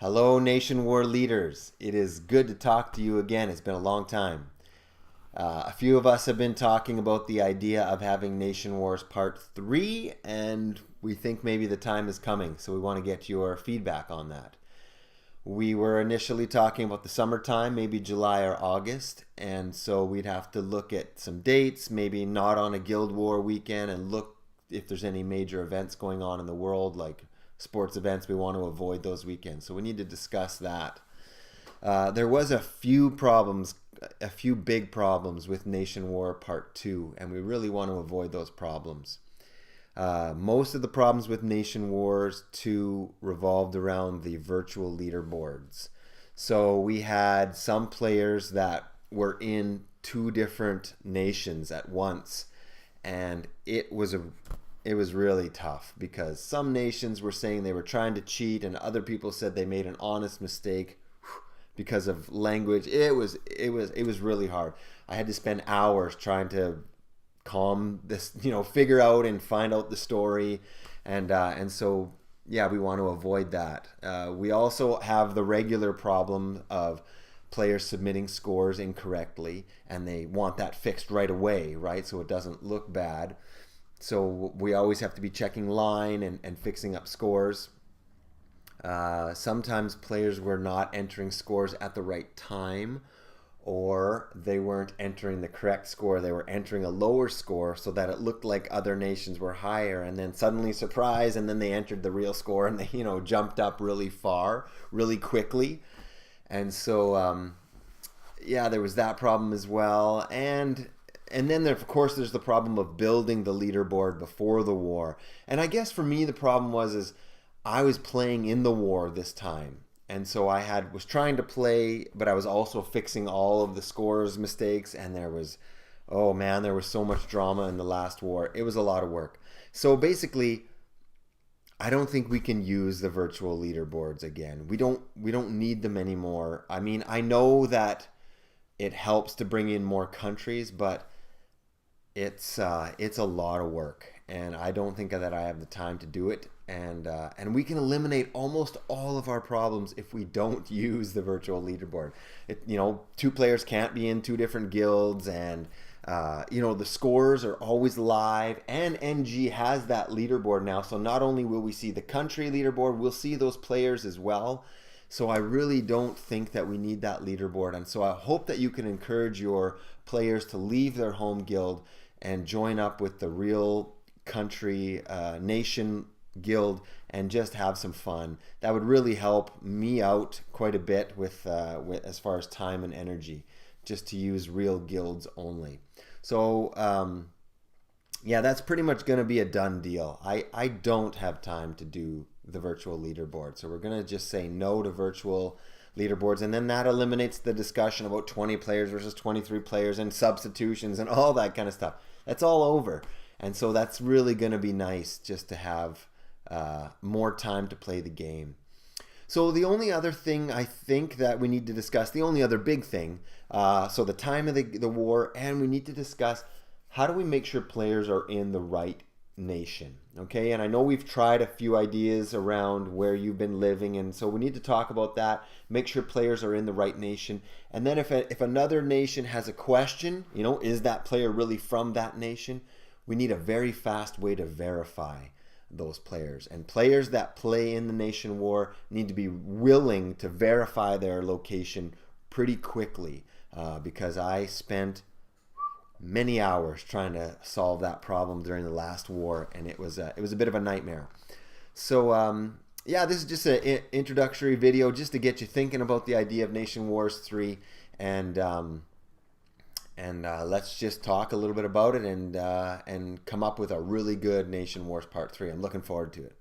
Hello, Nation War leaders. It is good to talk to you again. It's been a long time. A few of us have been talking about the idea of having Nation Wars Part 3, and we think maybe the time is coming, so we want to get your feedback on that. We were initially talking about the summertime, maybe July or August, and so we'd have to look at some dates, maybe not on a Guild War weekend, and look if there's any major events going on in the world, like sports events. We want to avoid those weekends, so we need to discuss that. There was a few big problems with Nation War Part 2, and we really want to avoid those problems. Most of the problems with Nation Wars 2 revolved around the virtual leaderboards. So we had some players that were in two different nations at once, and it was really tough because some nations were saying they were trying to cheat, and other people said they made an honest mistake because of language. It was really hard. I had to spend hours trying to calm this, figure out and find out the story, and so yeah, we want to avoid that. We also have the regular problem of players submitting scores incorrectly, and they want that fixed right away, right? So it doesn't look bad. So we always have to be checking line and fixing up scores. Sometimes players were not entering scores at the right time, or they weren't entering the correct score. They were entering a lower score so that it looked like other nations were higher, and then suddenly, surprise, and then they entered the real score, and they jumped up really far, really quickly. And so yeah, there was that problem as well. And then, of course, there's the problem of building the leaderboard before the war. And I guess for me, the problem was I was playing in the war this time. And so I was trying to play, but I was also fixing all of the scores mistakes. And there was so much drama in the last war. It was a lot of work. So basically, I don't think we can use the virtual leaderboards again. We don't need them anymore. I mean, I know that it helps to bring in more countries, but it's a lot of work, and I don't think that I have the time to do it. And we can eliminate almost all of our problems if we don't use the virtual leaderboard. Two players can't be in two different guilds, and the scores are always live. And NG has that leaderboard now, so not only will we see the country leaderboard, we'll see those players as well. So I really don't think that we need that leaderboard. And so I hope that you can encourage your players to leave their home guild and join up with the real country nation guild and just have some fun. That would really help me out quite a bit with as far as time and energy, just to use real guilds only. So yeah, that's pretty much going to be a done deal. I don't have time to do the virtual leaderboard, so we're going to just say no to virtual leaderboards, and then that eliminates the discussion about 20 players versus 23 players and substitutions and all that kind of stuff. That's all over, and so that's really going to be nice just to have more time to play the game. So the only other thing I think that we need to discuss, the only other big thing, so the time of the war, and we need to discuss how do we make sure players are in the right nation. Okay, and I know we've tried a few ideas around where you've been living, and so we need to talk about that, make sure players are in the right nation. And then if another nation has a question, is that player really from that nation, we need a very fast way to verify those players. And players that play in the nation war need to be willing to verify their location pretty quickly, because I spent many hours trying to solve that problem during the last war, and it was a bit of a nightmare. So yeah, this is just an introductory video just to get you thinking about the idea of Nation Wars 3, and let's just talk a little bit about it and come up with a really good Nation Wars Part 3. I'm looking forward to it.